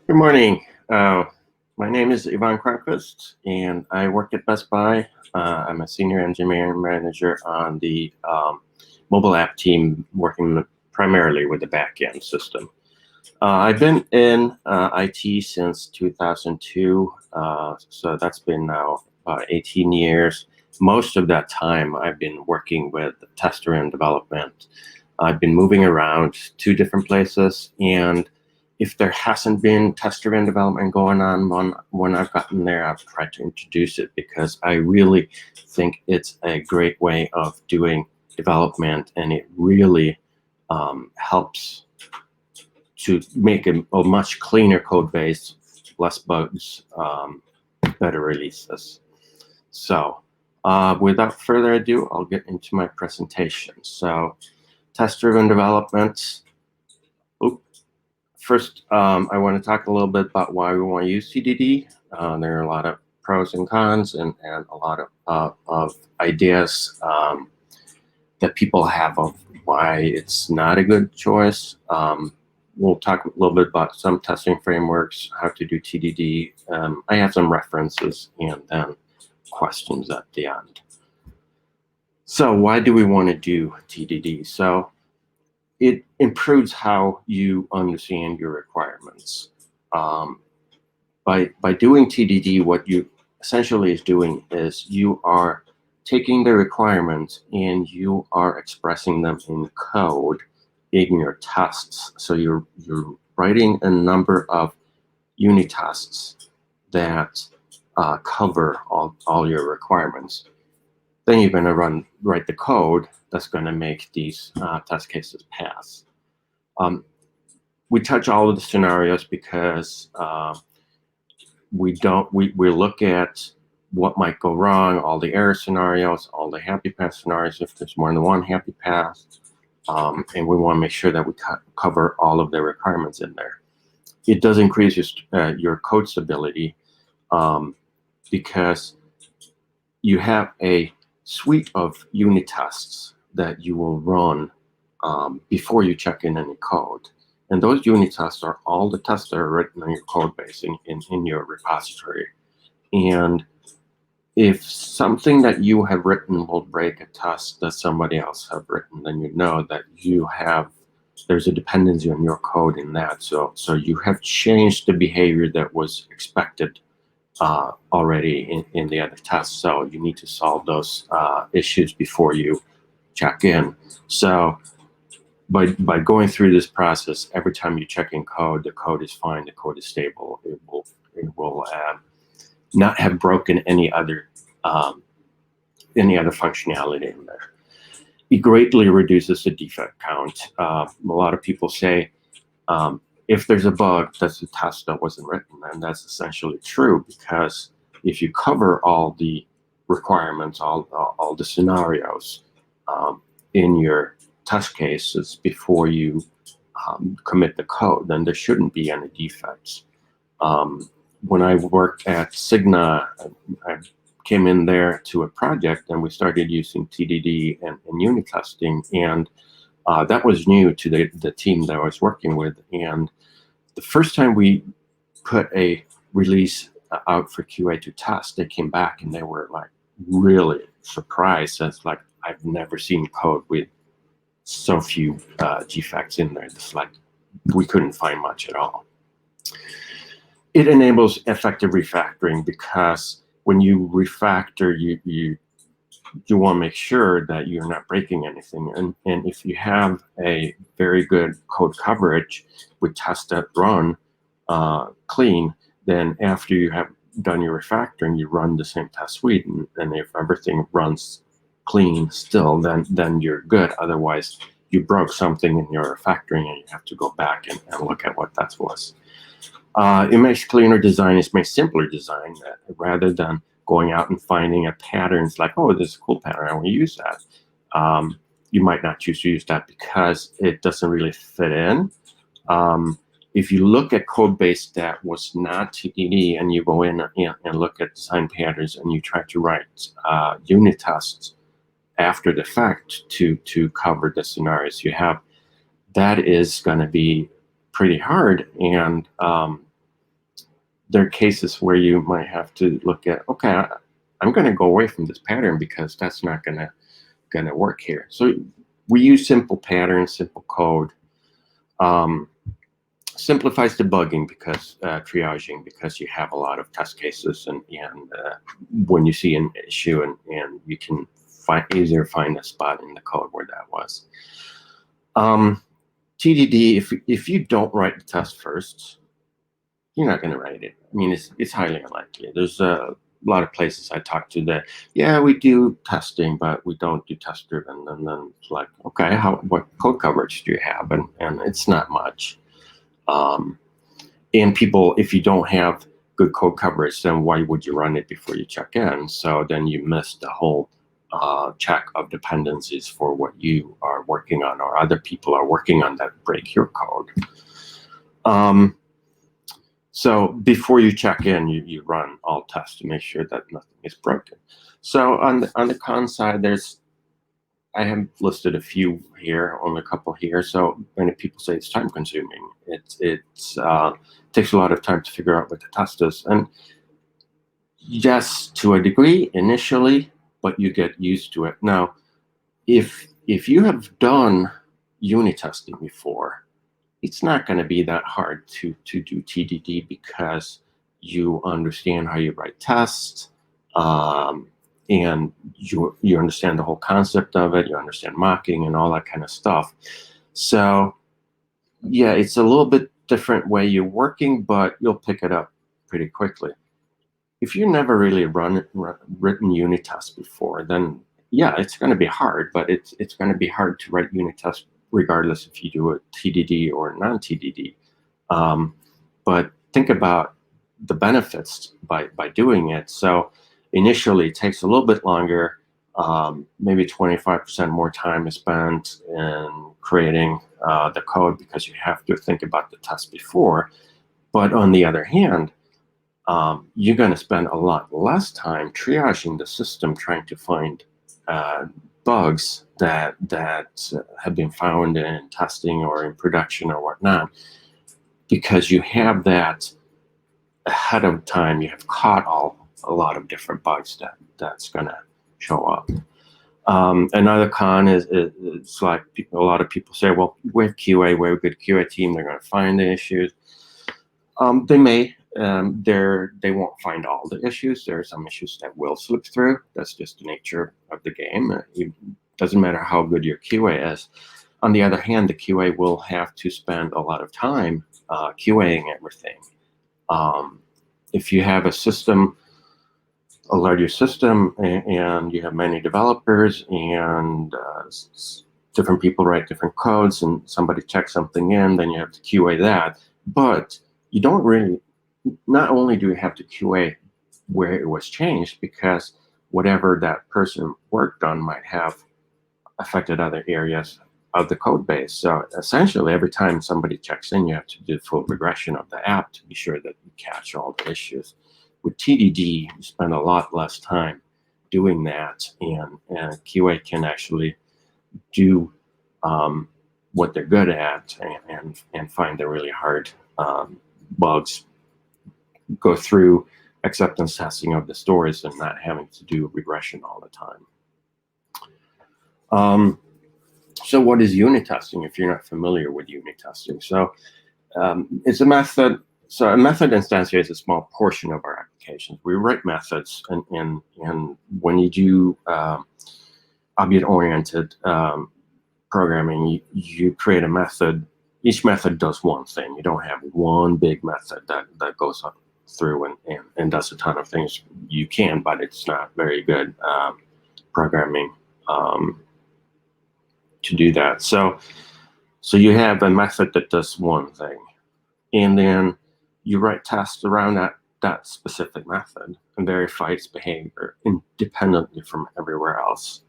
Good morning. My name is Ivan Kronkvist, and I work at Best Buy. I'm a senior engineering manager on the mobile app team, working primarily with the back-end system. I've been in IT since 2002, so that's been now 18 years. Most of that time, I've been working with tester and development. I've been moving around to different places, and if there hasn't been tester and development going on when I've gotten there, I've tried to introduce it because I really think it's a great way of doing development, and it really helps to make a much cleaner code base, less bugs, better releases. So without further ado, I'll get into my presentation. So test-driven development. First, I want to talk a little bit about why we want to use TDD. There are a lot of pros and cons, and a lot of ideas that people have of why it's not a good choice. We'll talk a little bit about some testing frameworks, how to do TDD. I have some references and then questions at the end. So why do we want to do TDD? So it improves how you understand your requirements. By doing TDD, what you essentially is doing is you are taking the requirements and you are expressing them in code in your tests. So you're writing a number of unit tests that cover all your requirements. Then you're going to write the code that's going to make these test cases pass. We touch all of the scenarios because we look at what might go wrong, all the error scenarios, all the happy path scenarios if there's more than one happy path, and we want to make sure that we cover all of the requirements in there. It does increase your code stability because you have a suite of unit tests that you will run before you check in any code. And those unit tests are all the tests that are written in your code base in your repository. And if something that you have written will break a test that somebody else have written, then you know that there's a dependency on your code in that. So you have changed the behavior that was expected already in the other tests. So you need to solve those issues before you check in. So by going through this process, every time you check in code, the code is fine, the code is stable. It will not have broken any other functionality in there. It greatly reduces the defect count. A lot of people say if there's a bug, that's a test that wasn't written, and that's essentially true, because if you cover all the requirements, all the scenarios in your test cases before you commit the code, then there shouldn't be any defects. When I worked at Cigna, I came in there to a project and we started using TDD and unit testing, and that was new to the team that I was working with. And the first time we put a release out for QA to test, they came back and they were like really surprised. It's like, I've never seen code with so few defects in there. It's like we couldn't find much at all. It enables effective refactoring because when you refactor, you want to make sure that you're not breaking anything. And if you have a very good code coverage with tests that run clean, then after you have done your refactoring, you run the same test suite. And if everything runs clean still, then you're good. Otherwise, you broke something in your refactoring and you have to go back and look at what that was. It makes cleaner design, it makes simpler design, rather than going out and finding a pattern. It's like, oh, this is a cool pattern, I want to use that. You might not choose to use that because it doesn't really fit in. If you look at code base that was not TDD and you go in and look at design patterns and you try to write unit tests after the fact to cover the scenarios you have, that is going to be pretty hard. And there are cases where you might have to look at, okay, I'm going to go away from this pattern because that's not going to work here. So we use simple patterns, simple code. Simplifies debugging because triaging, because you have a lot of test cases, and when you see an issue, and you can easier find a spot in the code where that was. TDD, if you don't write the test first, you're not going to write it. I mean, it's highly unlikely. There's a lot of places I talk to that, yeah, we do testing, but we don't do test driven. And then it's like, okay, what code coverage do you have? And it's not much. And people, if you don't have good code coverage, then why would you run it before you check in? So then you miss the whole check of dependencies for what you are working on or other people are working on that break your code. So before you check in, you run all tests to make sure that nothing is broken. So on the con side, I have listed a few here, only a couple here. So many people say it's time consuming. It takes a lot of time to figure out what the test is. And yes, to a degree initially, but you get used to it. Now, if you have done unit testing before, it's not going to be that hard to do TDD because you understand how you write tests. And you understand the whole concept of it, you understand mocking and all that kind of stuff. So yeah, it's a little bit different way you're working, but you'll pick it up pretty quickly. If you never really written unit tests before, then yeah, it's going to be hard, but it's going to be hard to write unit tests regardless if you do a TDD or non-TDD. But think about the benefits by doing it. So initially, it takes a little bit longer. Maybe 25% more time is spent in creating the code because you have to think about the test before. But on the other hand, you're going to spend a lot less time triaging the system, trying to find bugs that have been found in testing or in production or whatnot, because you have that ahead of time. You have caught a lot of different bugs that's going to show up. Another con is it's like a lot of people say, well, we have QA, we have a good QA team, they're going to find the issues. They may, they won't find all the issues. There are some issues that will slip through. That's just the nature of the game. It doesn't matter how good your QA is. On the other hand, the QA will have to spend a lot of time QAing everything. If you have a system, a larger system, and you have many developers, and different people write different codes, and somebody checks something in, then you have to QA that. But you don't really, not only do you have to QA where it was changed, because whatever that person worked on might have affected other areas of the code base. So essentially, every time somebody checks in, you have to do full regression of the app to be sure that you catch all the issues. With TDD, you spend a lot less time doing that, and QA can actually do what they're good at and find the really hard bugs, go through acceptance testing of the stories and not having to do regression all the time. So what is unit testing if you're not familiar with unit testing? So it's a method. So a method instantiates a small portion of our applications. We write methods, and when you do object-oriented programming, you create a method. Each method does one thing. You don't have one big method that goes through and does a ton of things. You can, but it's not very good programming to do that. So you have a method that does one thing, and then you write tests around that specific method and verify its behavior independently from everywhere else.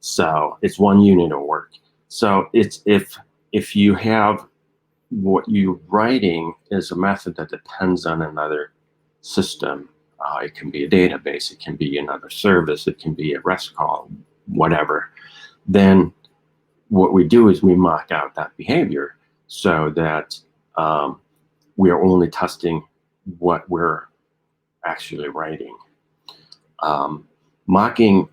So it's one unit of work. So it's if you have what you're writing is a method that depends on another system. It can be a database, it can be another service, it can be a REST call, whatever. Then what we do is we mock out that behavior so that we are only testing what we're actually writing. Mocking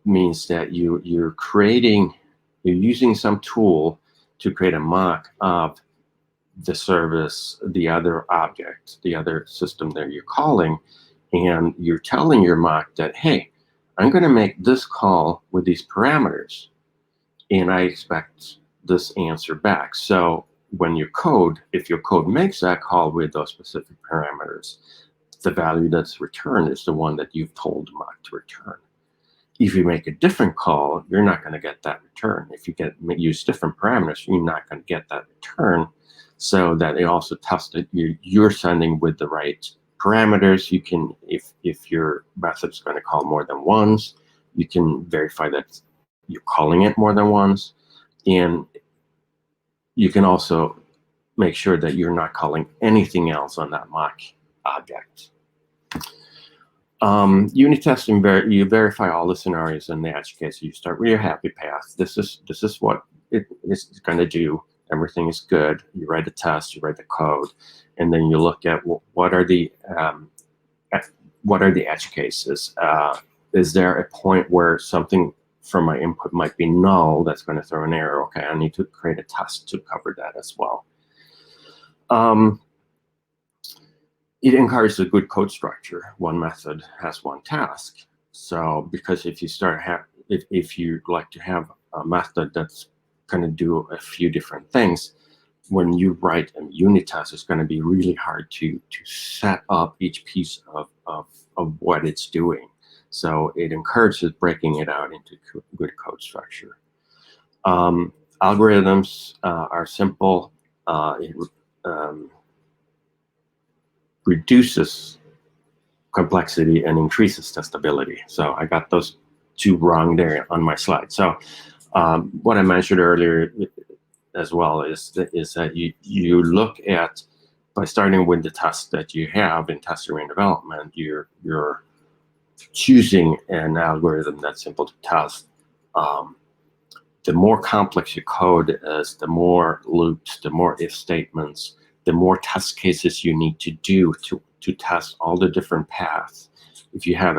means that you're using some tool to create a mock of the service, the other object, the other system that you're calling, and you're telling your mock that, hey, I'm going to make this call with these parameters, and I expect this answer back. So when you code, if your code makes that call with those specific parameters, the value that's returned is the one that you've told the mock to return. If you make a different call, you're not going to get that return. If you use different parameters, you're not going to get that return. So that it also tests that you're sending with the right parameters. You can, if your method's going to call more than once, you can verify that you're calling it more than once, and you can also make sure that you're not calling anything else on that mock object. Unit testing, you verify all the scenarios in the edge case. You start with your happy path. This is what it is going to do. Everything is good. You write a test, you write the code, and then you look at what are the edge cases. Is there a point where something from my input might be null that's going to throw an error? Okay, I need to create a test to cover that as well. It encourages a good code structure. One method has one task. So because if you'd like to have a method that's going to do a few different things, when you write a unit test, it's going to be really hard to set up each piece of what it's doing. So it encourages breaking it out into good code structure. Algorithms are simple. It reduces complexity and increases testability. So I got those two wrong there on my slide. So what I mentioned earlier as well is that you look at, by starting with the test that you have in test-driven development, you're choosing an algorithm that's simple to test. The more complex your code is, the more loops, the more if statements, the more test cases you need to do to test all the different paths. If you have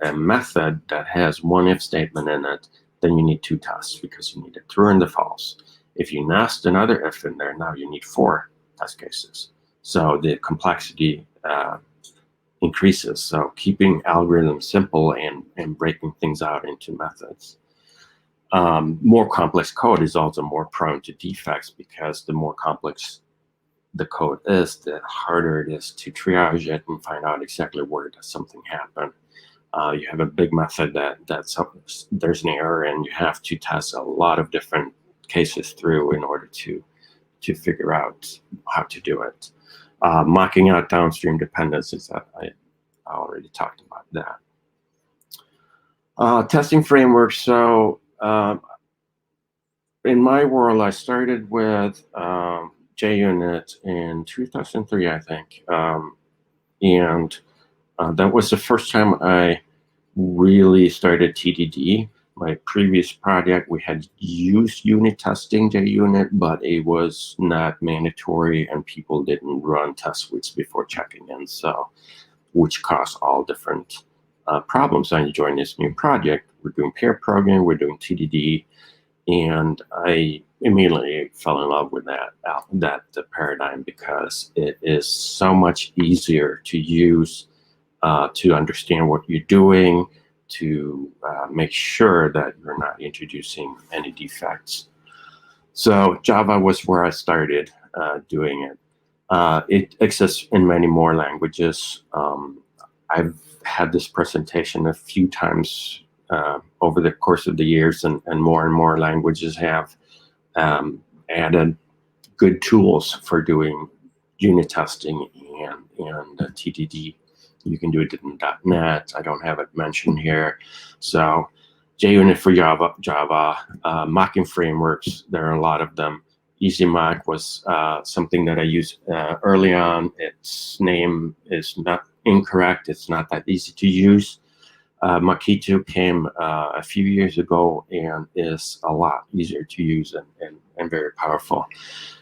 a method that has one if statement in it, then you need 2 tests because you need a true and a false. If you nest another if in there, now you need 4 test cases. So the complexity increases. So keeping algorithms simple and breaking things out into methods. More complex code is also more prone to defects because the more complex the code is, the harder it is to triage it and find out exactly where does something happen. You have a big method there's an error and you have to test a lot of different cases through in order to figure out how to do it. Mocking out downstream dependencies, I already talked about that. Testing frameworks. So in my world, I started with JUnit in 2003, I think. And that was the first time I really started TDD. My previous project, we had used unit testing, JUnit, but it was not mandatory and people didn't run test suites before checking in, so which caused all different problems. I joined this new project. We're doing pair programming, we're doing TDD, and I immediately fell in love with that paradigm because it is so much easier to use, to understand what you're doing, to make sure that you're not introducing any defects. So Java was where I started doing it. It exists in many more languages. I've had this presentation a few times over the course of the years, and more languages have added good tools for doing unit testing and TDD. You can do it in .NET. I don't have it mentioned here. So JUnit for Java, mocking frameworks, there are a lot of them. EasyMock was something that I used early on. Its name is not incorrect. It's not that easy to use. Mockito came a few years ago and is a lot easier to use and very powerful.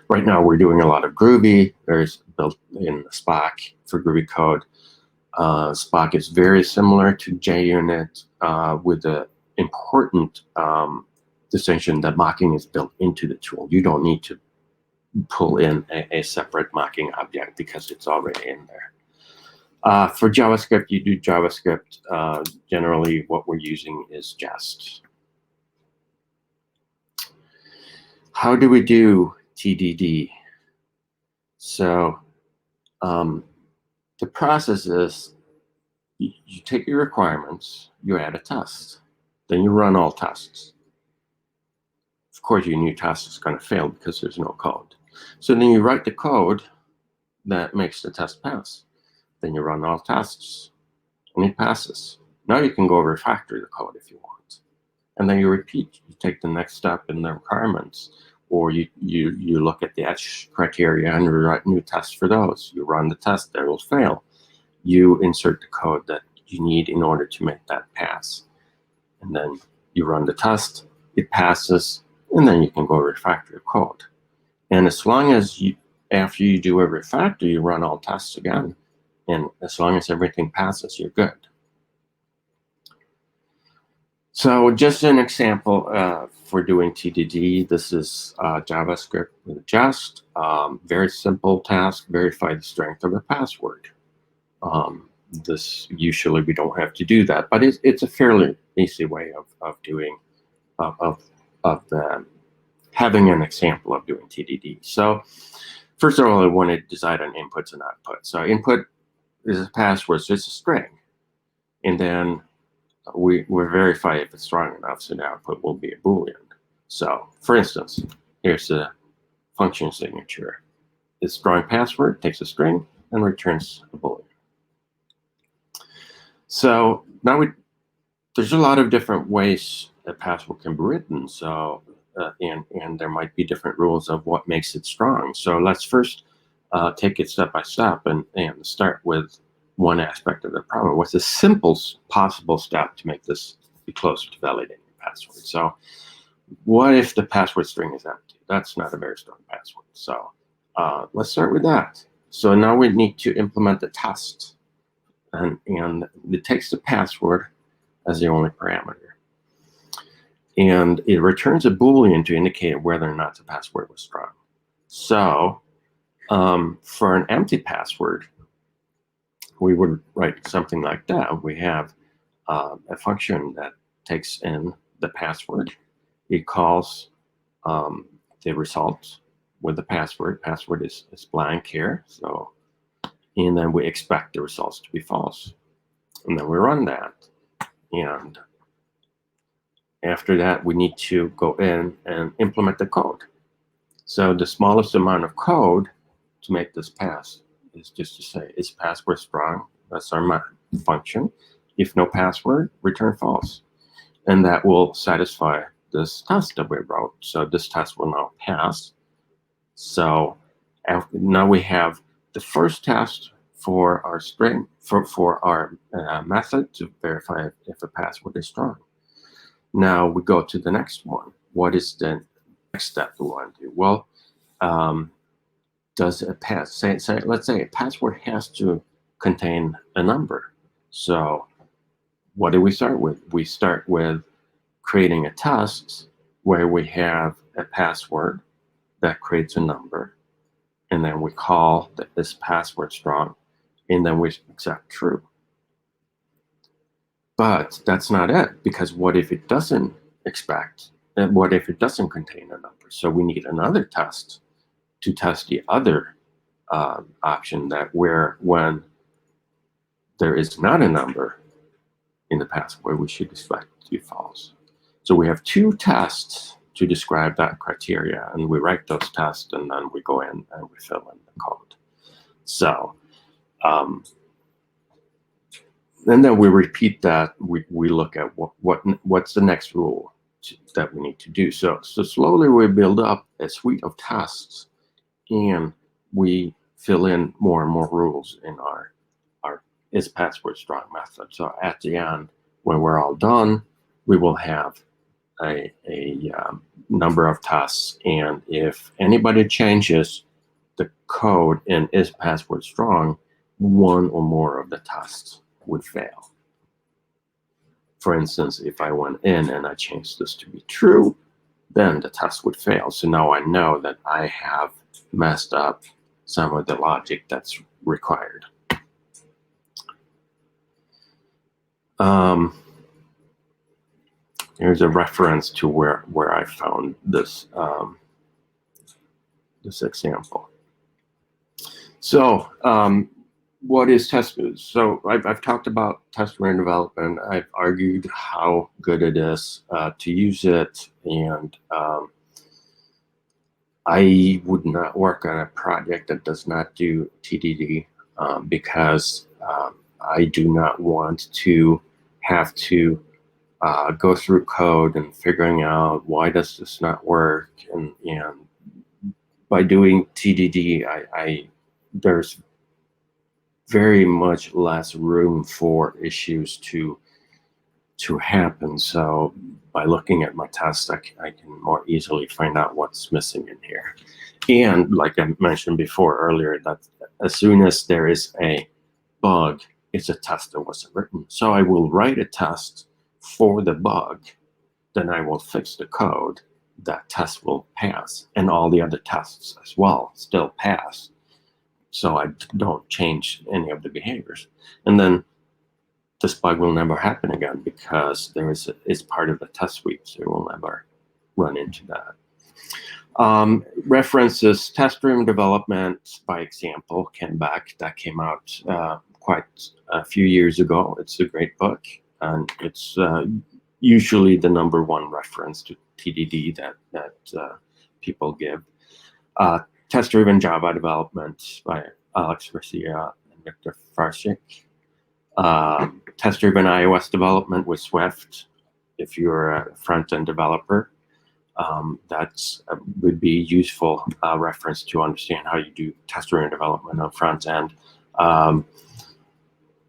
Right now we're doing a lot of Groovy. There's built in Spock for Groovy code. Spock is very similar to JUnit with the important distinction that mocking is built into the tool. You don't need to pull in a separate mocking object because it's already in there. For JavaScript, you do JavaScript. Generally, what we're using is Jest. How do we do TDD? So the process is you take your requirements, you add a test, then you run all tests. Of course, your new test is going to fail because there's no code. So then you write the code that makes the test pass. Then you run all tests, and it passes. Now you can go refactor the code if you want. And then you repeat. You take the next step in the requirements, or you look at the edge criteria and you write new tests for those. You run the test, they will fail. You insert the code that you need in order to make that pass. And then you run the test, it passes, and then you can go refactor the code. And as long as after you do a refactor, you run all tests again. And as long as everything passes, you're good. So just an example for doing TDD, this is JavaScript with Jest. Very simple task, verify the strength of a password. This usually we don't have to do that, but it's a fairly easy way of doing, having an example of doing TDD. So first of all, I want to decide on inputs and outputs. So input is a password, so it's a string. And then we verify if it's strong enough, so the output will be a Boolean. So for instance, here's the function signature. It's strong password, takes a string, and returns a Boolean. So now there's a lot of different ways a password can be written. So and there might be different rules of what makes it strong. So let's first take it step by step and start with one aspect of the problem. What's the simplest possible step to make this be closer to validating the password? So what if the password string is empty? That's not a very strong password. So let's start with that. So now we need to implement the test. And it takes the password as the only parameter. And it returns a Boolean to indicate whether or not the password was strong. So for an empty password, we would write something like that. We have a function that takes in the password. It calls the result with the password. Password is blank here. So, and then we expect the results to be false. And then we run that. And after that, we need to go in and implement the code. So the smallest amount of code to make this pass is just to say, is password strong? That's our function. If no password, return false. And that will satisfy this test that we wrote. So this test will now pass. So now we have the first test for our string, for our method to verify if a password is strong. Now we go to the next one. What is the next step we want to do? Well, does a let's say a password has to contain a number. So what do we start with? We start with creating a test where we have a password that creates a number, and then we call this password strong, and then we accept true. But that's not it, because what if it doesn't expect, and what if it doesn't contain a number? So we need another test to test the other option, that when there is not a number in the password, we should expect it to be false. So we have two tests to describe that criteria, and we write those tests, and then we go in and we fill in the code. So and then we repeat that. We look at what's the next rule that we need to do. So slowly we build up a suite of tests, and we fill in more and more rules in our is password strong method. So at the end, when we're all done, we will have a number of tests, and if anybody changes the code and is password strong, one or more of the tests would fail. For instance, if I went in and I changed this to be true, then the test would fail. So now I know that I have messed up some of the logic that's required. Here's a reference to where I found this this example. So what is test? So I've talked about test-driven development. I've argued how good it is to use it, and I would not work on a project that does not do TDD because I do not want to have to go through code and figuring out why does this not work, and by doing TDD, there's very much less room for issues to happen. So by looking at my test, I can more easily find out what's missing in here. And like I mentioned before earlier, that as soon as there is a bug, it's a test that wasn't written. So I will write a test for the bug, then I will fix the code, that test will pass, and all the other tests as well still pass. So I don't change any of the behaviors. And then this bug will never happen again because it's part of the test suite, so it will never run into that. References test-driven development by example, Ken Beck, that came out quite a few years ago. It's a great book, and it's usually the #1 reference to TDD that people give. Test-driven Java development by Alex Garcia and Victor Farshik. Test-driven iOS development with Swift. If you're a front-end developer, that would be useful reference to understand how you do test-driven development on front end.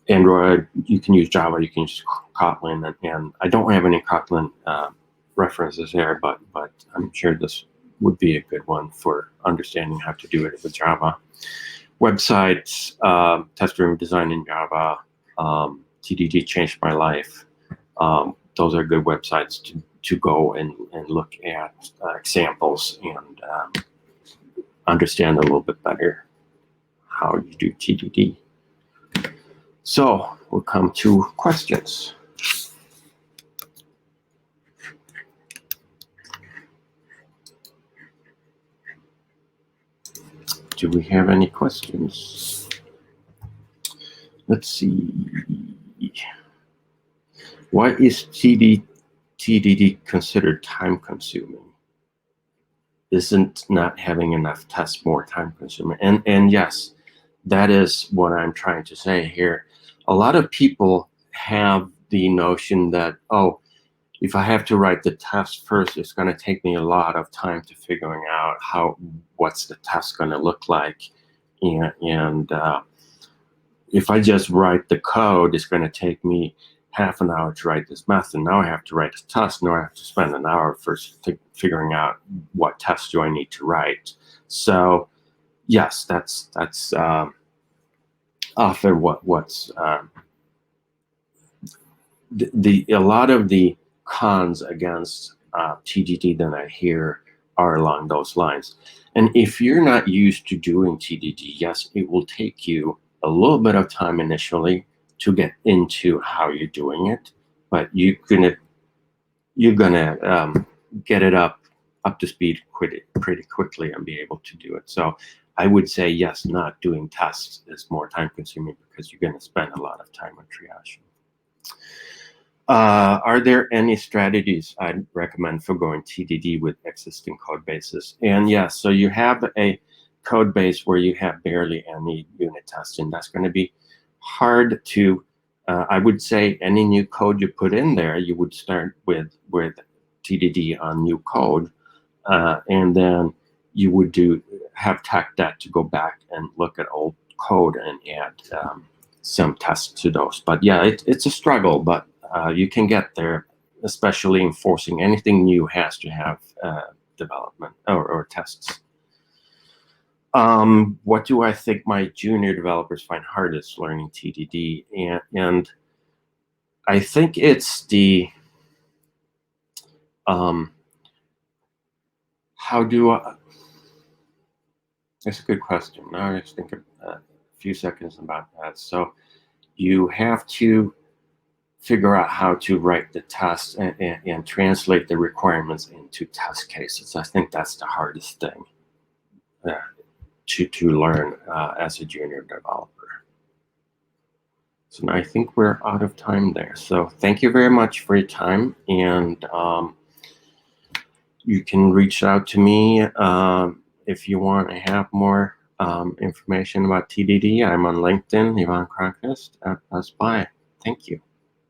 Android, you can use Java, you can use Kotlin, and I don't have any Kotlin references here, but I'm sure this would be a good one for understanding how to do it with Java. Websites, test-driven design in Java, TDD changed my life. Those are good websites to go and look at examples and understand a little bit better how you do TDD. So we'll come to questions. Do we have any questions? Let's see. Why is TDD considered time-consuming? Isn't not having enough tests more time-consuming? And yes, that is what I'm trying to say here. A lot of people have the notion that, oh, if I have to write the test first, it's going to take me a lot of time to figuring out what's the test going to look like, and if I just write the code, it's going to take me half an hour to write this method. Now I have to write a test. Now I have to spend an hour first figuring out what test do I need to write. So yes, that's often what's a lot of the cons against TDD that I hear are along those lines. And if you're not used to doing TDD, yes, it will take you a little bit of time initially to get into how you're doing it, but you're gonna get it up to speed pretty quickly and be able to do it. So I would say yes, not doing tests is more time consuming because you're gonna spend a lot of time on triage. Are there any strategies I'd recommend for going TDD with existing code bases? And yes, so you have a code base where you have barely any unit testing. That's going to be hard to, I would say any new code you put in there, you would start with TDD on new code, and then you would have tech debt to go back and look at old code and add some tests to those. But yeah, it's a struggle, but you can get there, especially enforcing anything new has to have development or tests. What do I think my junior developers find hardest learning TDD? And I think it's the how do I? That's a good question. Now I just think a few seconds about that. So you have to figure out how to write the test and translate the requirements into test cases. I think that's the hardest thing to learn as a junior developer. So I think we're out of time there. So thank you very much for your time, and you can reach out to me if you want to have more information about TDD. I'm on LinkedIn, Ivan Kronkvist at Best Buy. Thank you.